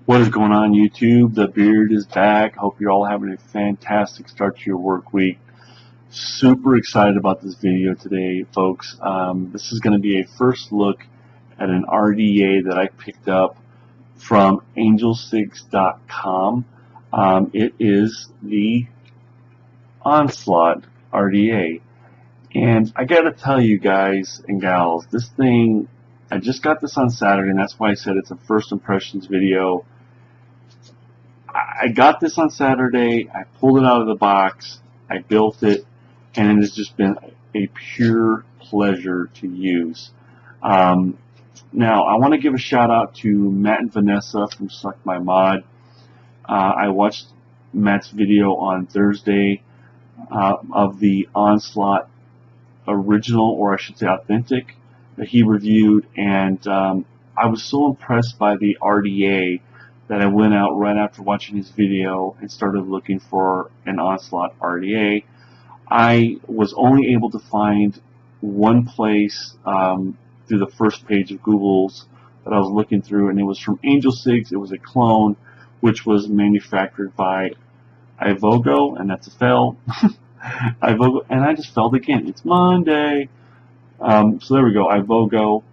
What is going on, YouTube? The beard is back. Hope you're all having a fantastic start to your work week. Super excited about this video today, folks. This is going to be a first look at an RDA that I picked up from angelsigs.com. It is the Onslaught RDA. And I got to tell you guys and gals, this thing, I just got this on Saturday, and that's why I said it's a first impressions video. I got this on Saturday, I pulled it out of the box, I built it, and it has just been a pure pleasure to use. Now, I want to give a shout out to Matt and Vanessa from Suck My Mod. I watched Matt's video on Thursday of the Onslaught original, or I should say authentic, that he reviewed, and I was so impressed by the RDA that I went out right after watching his video and started looking for an Onslaught RDA. I was only able to find one place through the first page of Google's that I was looking through, and it was from AngelSigs. It was a clone which was manufactured by Ivogo, and that's a fail. Ivogo, and I just failed again. It's Monday. So there we go. Ivogo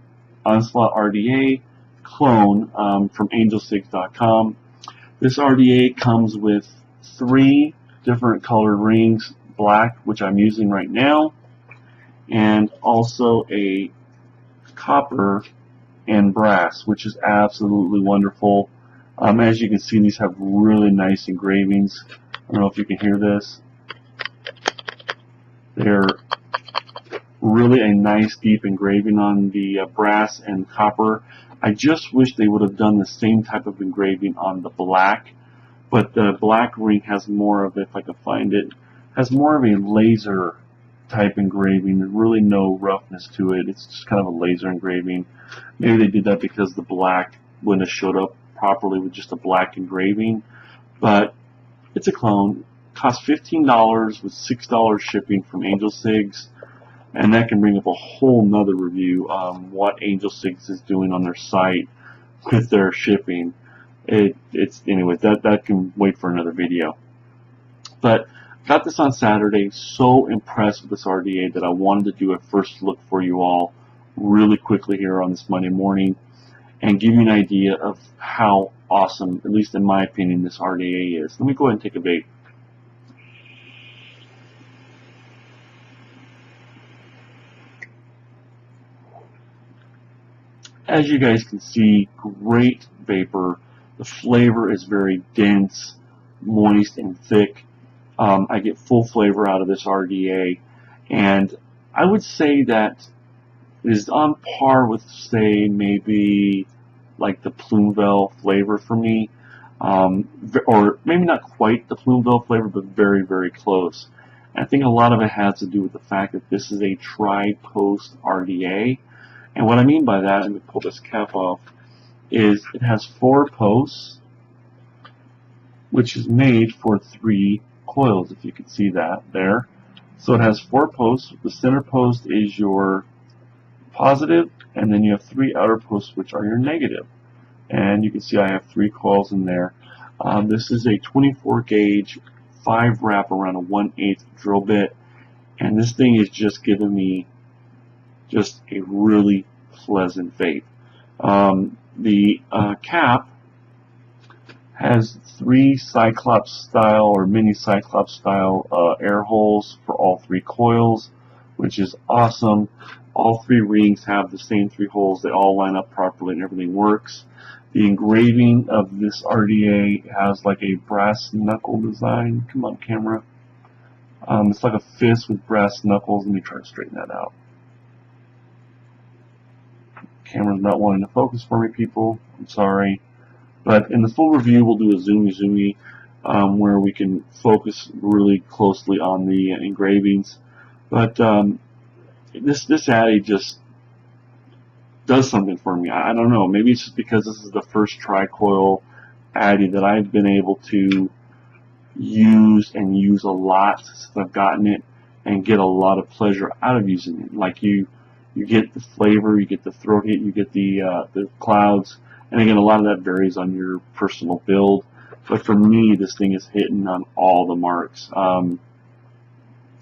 Onslaught RDA clone from angelsigs.com. This RDA comes with 3 different colored rings, black, which I'm using right now, and also a copper and brass, which is absolutely wonderful. As you can see, these have really nice engravings. I don't know if you can hear this. They're really a nice deep engraving on the brass and copper. I just wish they would have done the same type of engraving on the black, but the black ring has more of, if I can find it, has more of a laser type engraving. There's really no roughness to it. It's just kind of a laser engraving. Maybe they did that because the black wouldn't have showed up properly with just a black engraving, but it's a clone. It costs $15 with $6 shipping from AngelSigs. And that can bring up a whole nother review on what AngelSigs is doing on their site with their shipping. Anyway, that can wait for another video. But got this on Saturday. So impressed with this RDA that I wanted to do a first look for you all really quickly here on this Monday morning and give you an idea of how awesome, at least in my opinion, this RDA is. Let me go ahead and take a bait. As you guys can see, great vapor. The flavor is very dense, moist, and thick. I get full flavor out of this RDA, and I would say that it is on par with, say, maybe like the Plume Veil flavor for me, or maybe not quite the Plume Veil flavor, but very, very close. And I think a lot of it has to do with the fact that this is a tri-post RDA. And what I mean by that, let me pull this cap off, is it has 4 posts, which is made for 3 coils, if you can see that there. So it has 4 posts. The center post is your positive, and then you have 3 outer posts, which are your negative. And you can see I have 3 coils in there. This is a 24 gauge 5 wrap around a 1/8 drill bit, and this thing is just giving me just a really pleasant vape. The cap has 3 Cyclops style or mini Cyclops style air holes for all 3 coils, which is awesome. All 3 rings have the same 3 holes. They all line up properly and everything works. The engraving of this RDA has like a brass knuckle design. Come on, camera. It's like a fist with brass knuckles. Let me try to straighten that out. Camera's not wanting to focus for me, people. I'm sorry. But in the full review, we'll do a zoomy where we can focus really closely on the engravings. But this Addy just does something for me. I don't know. Maybe it's just because this is the first tri-coil Addy that I've been able to use a lot since I've gotten it, and get a lot of pleasure out of using it. Like you get the flavor, you get the throat hit, you get the clouds, And again, a lot of that varies on your personal build. But for me, this thing is hitting on all the marks.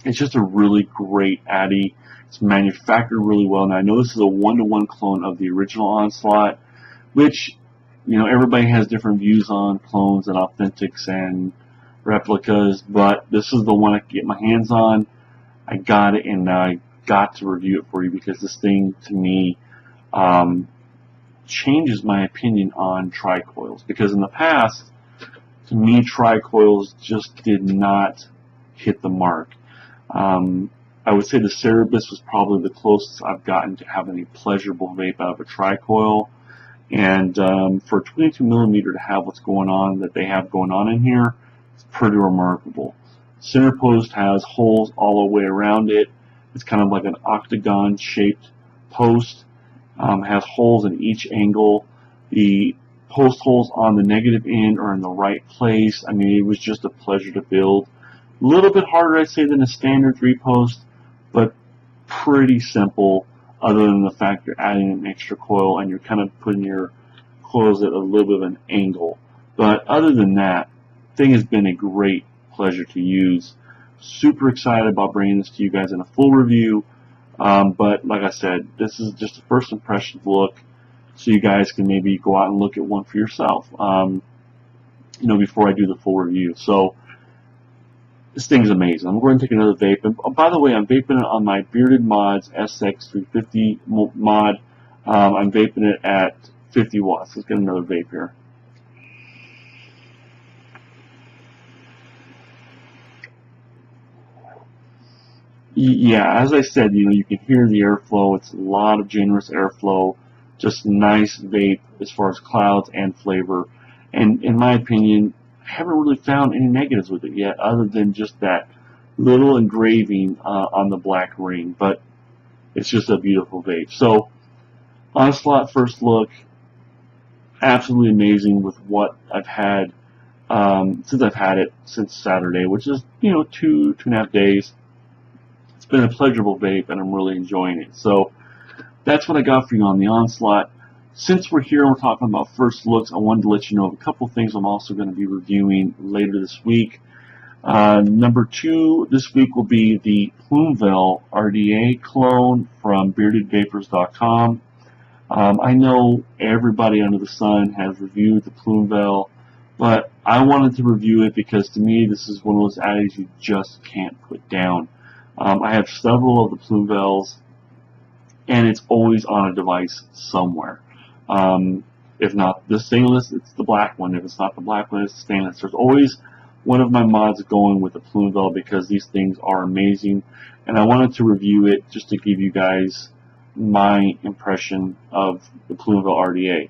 It's just a really great Addy. It's manufactured really well. Now, I know this is a 1-to-1 clone of the original Onslaught, which, you know, everybody has different views on clones and authentics and replicas, but this is the one I could get my hands on. I got it, and I got to review it for you because this thing, to me, changes my opinion on tricoils. Because in the past, to me, tricoils just did not hit the mark. I would say the Cerebus was probably the closest I've gotten to having a pleasurable vape out of a tricoil. And for 22mm to have what's going on that they have going on in here, it's pretty remarkable. Center post has holes all the way around it. It's kind of like an octagon shaped post. Has holes in each angle. The post holes on the negative end are in the right place. I mean, it was just a pleasure to build. A little bit harder, I'd say, than a standard 3-post, but pretty simple, other than the fact you're adding an extra coil and you're kind of putting your coils at a little bit of an angle. But other than that, the thing has been a great pleasure to use. Super excited about bringing this to you guys in a full review. But like I said, this is just a first impression look, so you guys can maybe go out and look at one for yourself, you know, before I do the full review. So this thing's amazing. I'm going to take another vape. And by the way, I'm vaping it on my Bearded Mods SX350 mod. I'm vaping it at 50 watts. Let's get another vape here. Yeah, as I said, you know, you can hear the airflow. It's a lot of generous airflow. Just nice vape as far as clouds and flavor. And in my opinion, I haven't really found any negatives with it yet, other than just that little engraving on the black ring. But it's just a beautiful vape. So, Onslaught first look, absolutely amazing with what I've had since I've had it since Saturday, which is, you know, two and a half days. It's been a pleasurable vape, and I'm really enjoying it. So that's what I got for you on the Onslaught. Since we're here and we're talking about first looks, I wanted to let you know of a couple things I'm also going to be reviewing later this week. Number 2 this week will be the Plume Veil RDA clone from beardedvapors.com. I know everybody under the sun has reviewed the Plume Veil, but I wanted to review it because to me this is one of those addies you just can't put down. I have several of the Plume Veils, and it's always on a device somewhere. If not the stainless, it's the black one. If it's not the black one, it's the stainless. There's always one of my mods going with the Plume Veil because these things are amazing, and I wanted to review it just to give you guys my impression of the Plume Veil RDA.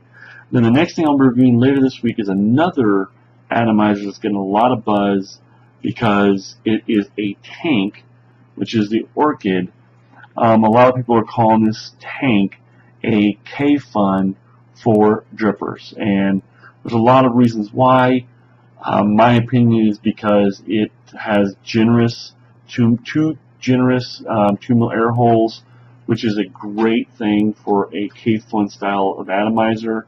Then the next thing I'll be reviewing later this week is another atomizer that's getting a lot of buzz because it is a tank, which is the Orchid. A lot of people are calling this tank a K-Fun for drippers, and there's a lot of reasons why. My opinion is because it has generous two generous 2mm air holes, which is a great thing for a K-Fun style of atomizer.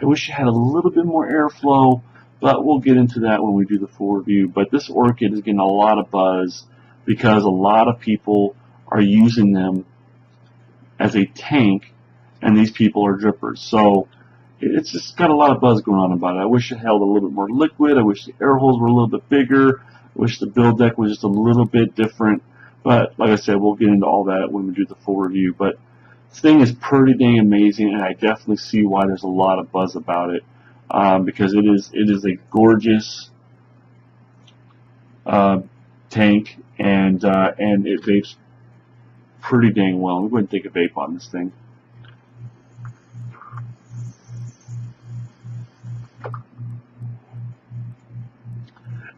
I wish it had a little bit more airflow, but we'll get into that when we do the full review. But this Orchid is getting a lot of buzz because a lot of people are using them as a tank, and these people are drippers. So it's just got a lot of buzz going on about it. I wish it held a little bit more liquid. I wish the air holes were a little bit bigger. I wish the build deck was just a little bit different. But like I said, we'll get into all that when we do the full review. But this thing is pretty dang amazing, and I definitely see why there's a lot of buzz about it, because it is a gorgeous tank, and it vapes pretty dang well. I'm going to take a vape on this thing.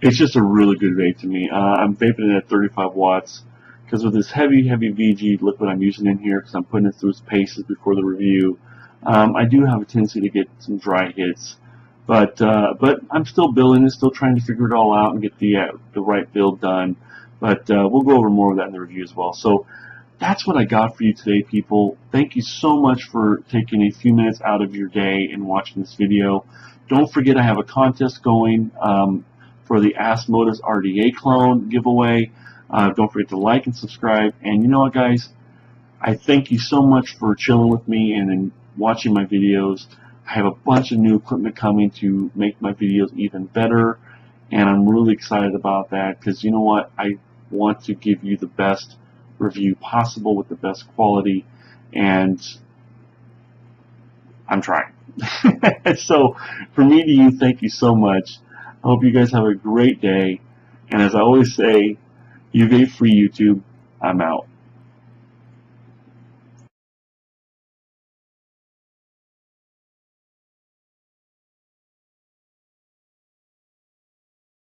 It's just a really good vape to me. I'm vaping it at 35 watts because with this heavy VG liquid I'm using in here, because I'm putting it through its paces before the review, I do have a tendency to get some dry hits. But I'm still building it, still trying to figure it all out and get the right build done. But we'll go over more of that in the review as well. So that's what I got for you today, people. Thank you so much for taking a few minutes out of your day and watching this video. Don't forget I have a contest going for the Onslaught RDA clone giveaway. Don't forget to like and subscribe. And you know what, guys? I thank you so much for chilling with me and watching my videos. I have a bunch of new equipment coming to make my videos even better, and I'm really excited about that because you know what? I want to give you the best review possible with the best quality, and I'm trying. So for me to you, thank you so much. I hope you guys have a great day, and as I always say, you vape free YouTube. I'm out.